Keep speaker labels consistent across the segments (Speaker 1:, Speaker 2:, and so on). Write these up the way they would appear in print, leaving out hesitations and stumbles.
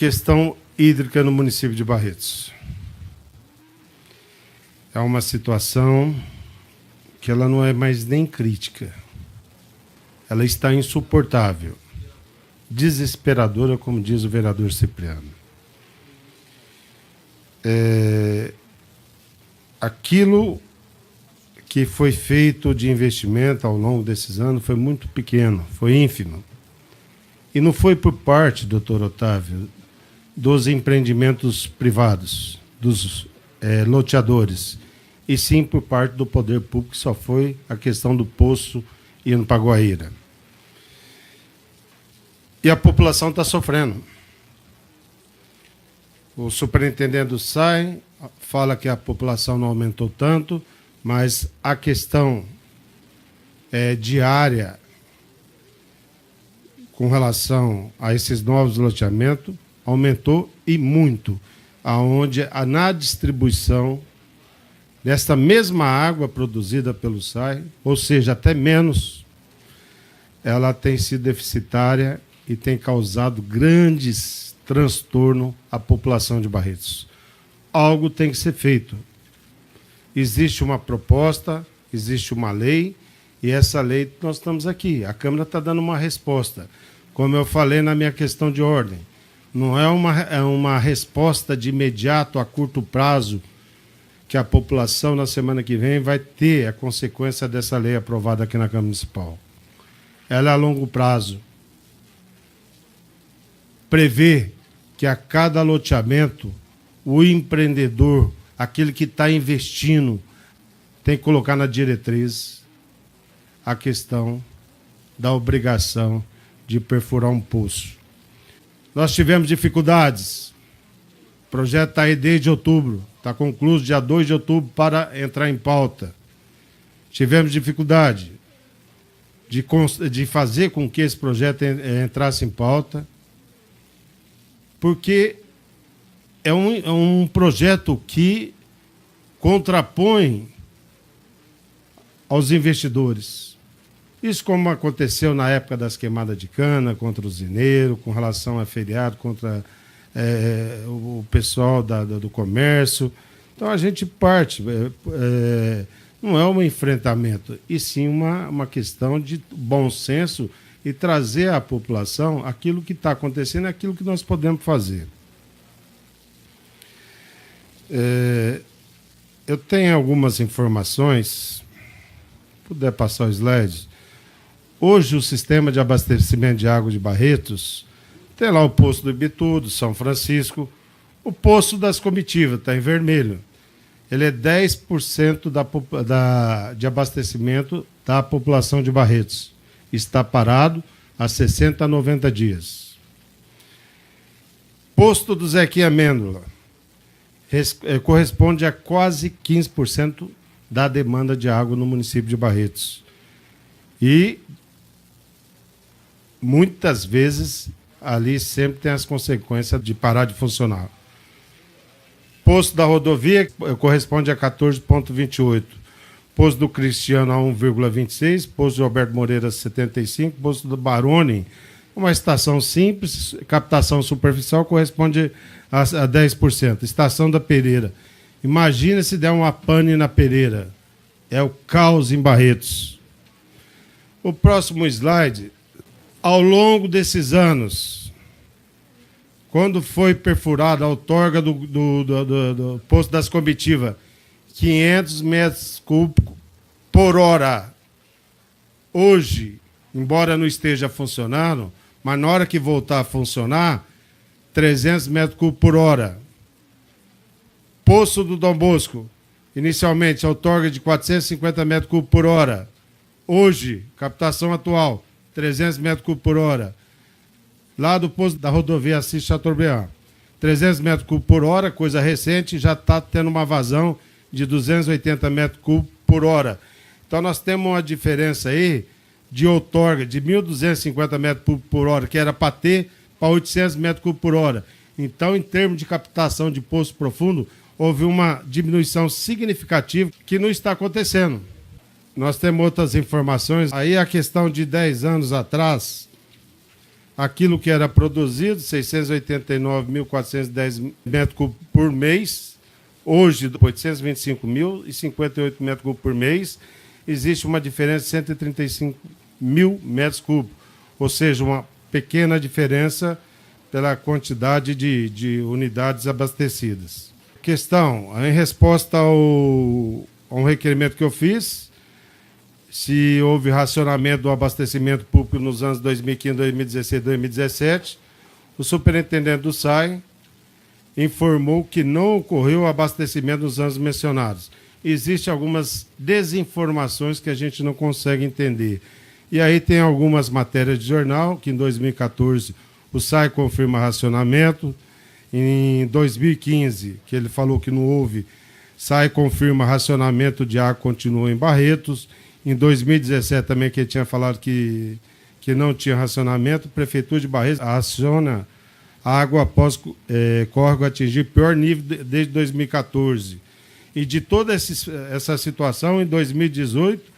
Speaker 1: questão hídrica no município de Barretos. É uma situação que ela não é mais nem crítica. Ela está insuportável, desesperadora, como diz o vereador Cipriano. Aquilo que foi feito de investimento ao longo desses anos foi muito pequeno, foi ínfimo. E não foi por parte, doutor Otávio, dos empreendimentos privados, dos loteadores, e sim por parte do poder público, que só foi a questão do poço indo para Guaíra. E a população está sofrendo. O superintendente do SAI fala que a população não aumentou tanto, mas a questão diária com relação a esses novos loteamentos aumentou e muito, aonde na distribuição desta mesma água produzida pelo SAI, ou seja, até menos, ela tem sido deficitária e tem causado grandes transtornos à população de Barretos. Algo tem que ser feito. Existe uma proposta, existe uma lei, e essa lei nós estamos aqui. A Câmara está dando uma resposta. Como eu falei na minha questão de ordem, não é uma resposta de imediato, a curto prazo, que a população, na semana que vem, vai ter a consequência dessa lei aprovada aqui na Câmara Municipal. Ela é a longo prazo. Prevê que a cada loteamento, o empreendedor, aquele que está investindo, tem que colocar na diretriz a questão da obrigação de perfurar um poço. Nós tivemos dificuldades. O projeto está aí desde outubro. Está concluído dia 2 de outubro para entrar em pauta. Tivemos dificuldade de fazer com que esse projeto entrasse em pauta, porque é um projeto que contrapõe aos investidores. Isso como aconteceu na época das queimadas de cana, contra o usineiro, com relação a feriado, contra o pessoal do comércio. Então a gente parte, não é um enfrentamento, e sim uma questão de bom senso e trazer à população aquilo que está acontecendo, aquilo que nós podemos fazer. Eu tenho algumas informações, puder passar o slide. Hoje o sistema de abastecimento de água de Barretos tem lá o poço do Ibitu, do São Francisco, o poço das comitivas, está em vermelho. Ele é 10% de abastecimento da população de Barretos. Está parado há 60 a 90 dias. Posto do Zequinha Amêndola corresponde a quase 15% da demanda de água no município de Barretos. E muitas vezes ali sempre tem as consequências de parar de funcionar. Posto da rodovia corresponde a 14,28. Posto do Cristiano a 1,26. Posto de Alberto Moreira 75. Posto do Baroni, uma estação simples, captação superficial, corresponde a 10%. Estação da Pereira. Imagina se der uma pane na Pereira. É o caos em Barretos. O próximo slide. Ao longo desses anos, quando foi perfurada a outorga do poço das comitivas, 500 metros cúbicos por hora. Hoje, embora não esteja funcionando, mas na hora que voltar a funcionar, 300 metros cúbicos por hora. Poço do Dom Bosco, inicialmente, outorga de 450 metros cúbicos por hora. Hoje, captação atual, 300 metros cúbicos por hora. Lá do posto da rodovia Assis Chateaubriand, 300 metros cúbicos por hora, coisa recente, já está tendo uma vazão de 280 metros cúbicos por hora. Então nós temos uma diferença aí de outorga de 1.250 metros cúbicos por hora, que era para ter, para 800 metros cúbicos por hora. Então, em termos de captação de poço profundo, houve uma diminuição significativa que não está acontecendo. Nós temos outras informações. Aí a questão de 10 anos atrás, aquilo que era produzido, 689.410 metros cúbicos por mês, hoje 825.058 metros cúbicos por mês, existe uma diferença de 135 mil metros cúbicos, ou seja, uma pequena diferença pela quantidade de unidades abastecidas. Questão, em resposta a um requerimento que eu fiz, se houve racionamento do abastecimento público nos anos 2015, 2016 e 2017, o superintendente do SAI informou que não ocorreu abastecimento nos anos mencionados. Existem algumas desinformações que a gente não consegue entender. E aí tem algumas matérias de jornal, que em 2014 o SAI confirma racionamento, em 2015, que ele falou que não houve, SAI confirma racionamento de água continua em Barretos. Em 2017 também, que ele tinha falado que não tinha racionamento, a Prefeitura de Barretos raciona água após córrego atingir pior nível desde 2014. E de toda essa situação, em 2018,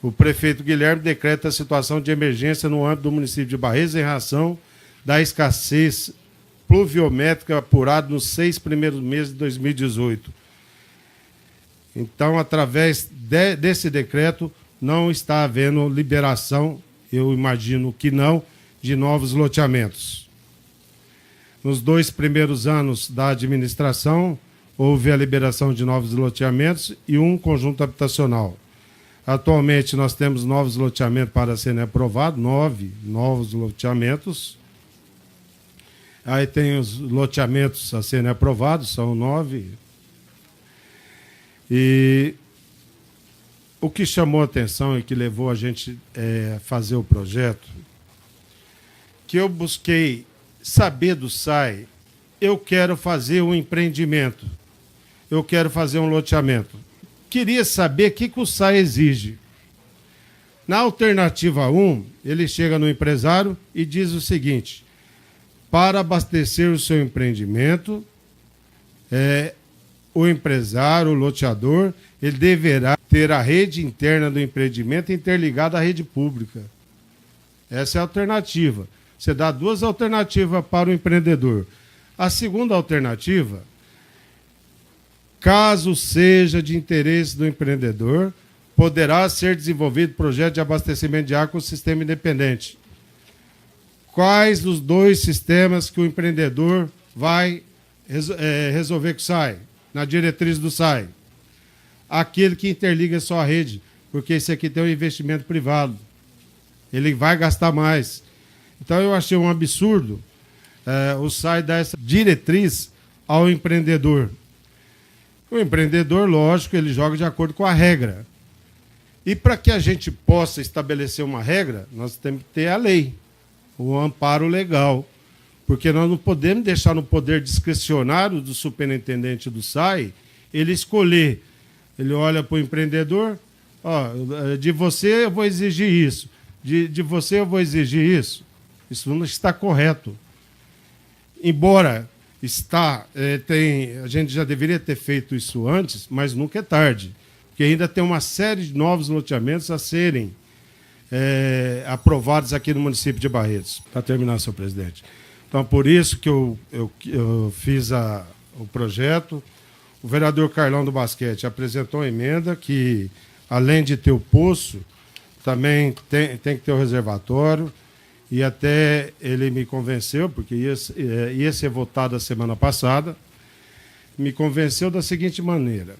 Speaker 1: o prefeito Guilherme decreta a situação de emergência no âmbito do município de Barretos em razão da escassez pluviométrica apurada nos 6 primeiros meses de 2018. Então, através desse decreto, não está havendo liberação, eu imagino que não, de novos loteamentos. Nos 2 primeiros anos da administração, houve a liberação de novos loteamentos e um conjunto habitacional. Atualmente, nós temos novos loteamentos para serem aprovados, 9 novos loteamentos. Aí tem os loteamentos a serem aprovados, são 9. E o que chamou a atenção e que levou a gente a fazer o projeto, que eu busquei saber do SAI, eu quero fazer um empreendimento, eu quero fazer um loteamento. Queria saber o que o SAI exige. Na alternativa 1, ele chega no empresário e diz o seguinte: para abastecer o seu empreendimento, o empresário, o loteador, ele deverá ter a rede interna do empreendimento interligada à rede pública. Essa é a alternativa. Você dá 2 alternativas para o empreendedor. A segunda alternativa, caso seja de interesse do empreendedor, poderá ser desenvolvido projeto de abastecimento de água com sistema independente. Quais os 2 sistemas que o empreendedor vai resolver com o SAI, na diretriz do SAI? Aquele que interliga só a rede, porque esse aqui tem um investimento privado. Ele vai gastar mais. Então eu achei um absurdo o SAI dar essa diretriz ao empreendedor. O empreendedor, lógico, ele joga de acordo com a regra. E para que a gente possa estabelecer uma regra, nós temos que ter a lei, o amparo legal. Porque nós não podemos deixar no poder discricionário do superintendente do SAI ele escolher. Ele olha para o empreendedor, de você eu vou exigir isso, de você eu vou exigir isso. Isso não está correto. Embora a gente já deveria ter feito isso antes, mas nunca é tarde. Porque ainda tem uma série de novos loteamentos a serem aprovados aqui no município de Barretos. Para terminar, senhor presidente. Então, por isso que eu fiz o projeto. O vereador Carlão do Basquete apresentou uma emenda que, além de ter o poço, também tem que ter o reservatório. E até ele me convenceu, porque ia ser votado a semana passada, me convenceu da seguinte maneira.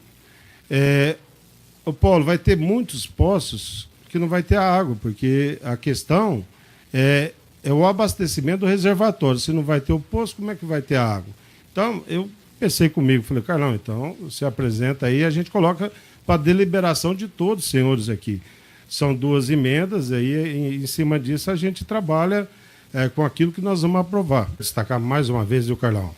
Speaker 1: O Paulo, vai ter muitos poços que não vai ter água, porque a questão é o abastecimento do reservatório. Se não vai ter o poço, como é que vai ter água? Então, eu pensei comigo, falei, Carlão, então se apresenta aí, a gente coloca para deliberação de todos os senhores aqui. São 2 emendas, aí em cima disso a gente trabalha com aquilo que nós vamos aprovar. Destacar mais uma vez, viu, Carlão,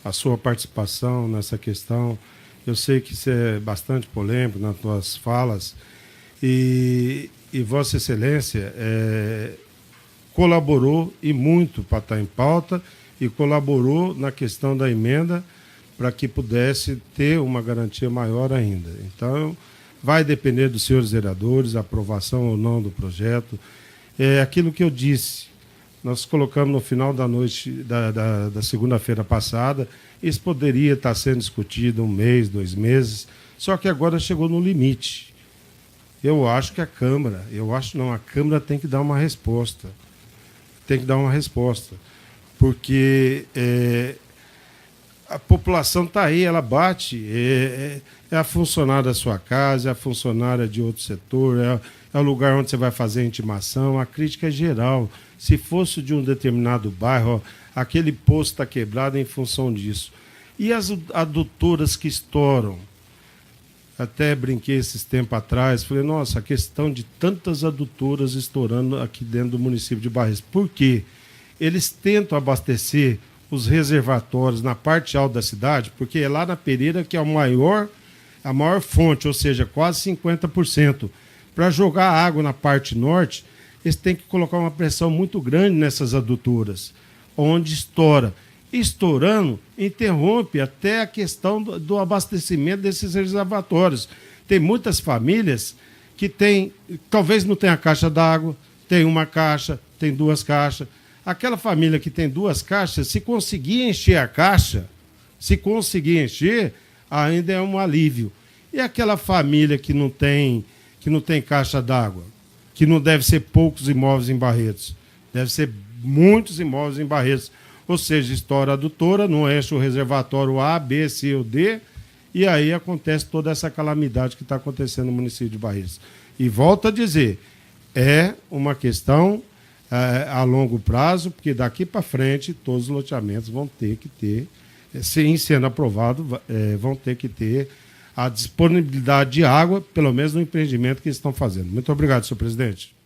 Speaker 1: a sua participação nessa questão. Eu sei que isso é bastante polêmico nas tuas falas, e Vossa Excelência colaborou e muito para estar em pauta e colaborou na questão da emenda para que pudesse ter uma garantia maior ainda. Então, vai depender dos senhores vereadores, a aprovação ou não do projeto. É aquilo que eu disse, Nós colocamos no final da noite da segunda-feira passada, isso poderia estar sendo discutido 1 mês, 2 meses, só que agora chegou no limite. Eu acho que a Câmara tem que dar uma resposta. Tem que dar uma resposta. Porque a população está aí, ela bate, é a funcionária da sua casa, é a funcionária de outro setor, é o lugar onde você vai fazer a intimação, a crítica é geral. Se fosse de um determinado bairro, ó, aquele posto está quebrado em função disso. E as adutoras que estouram? Até brinquei esses tempos atrás, falei, nossa, a questão de tantas adutoras estourando aqui dentro do município de Barretos. Por quê? Eles tentam abastecer os reservatórios na parte alta da cidade, porque é lá na Pereira que é a maior fonte, ou seja, quase 50%. Para jogar água na parte norte, eles têm que colocar uma pressão muito grande nessas adutoras, onde estoura. Estourando, interrompe até a questão do abastecimento desses reservatórios. Tem muitas famílias que talvez não tenha caixa d'água, tem uma caixa, tem 2 caixas. Aquela família que tem 2 caixas, se conseguir encher a caixa, ainda é um alívio. E aquela família que não tem caixa d'água, que não deve ser poucos imóveis em Barretos, deve ser muitos imóveis em Barretos. Ou seja, estoura a adutora, não enche o reservatório A, B, C ou D, e aí acontece toda essa calamidade que está acontecendo no município de Barretos. E volto a dizer, é uma questão a longo prazo, porque daqui para frente todos os loteamentos vão ter que ter, sendo aprovado, vão ter que ter a disponibilidade de água, pelo menos no empreendimento que eles estão fazendo. Muito obrigado, senhor presidente.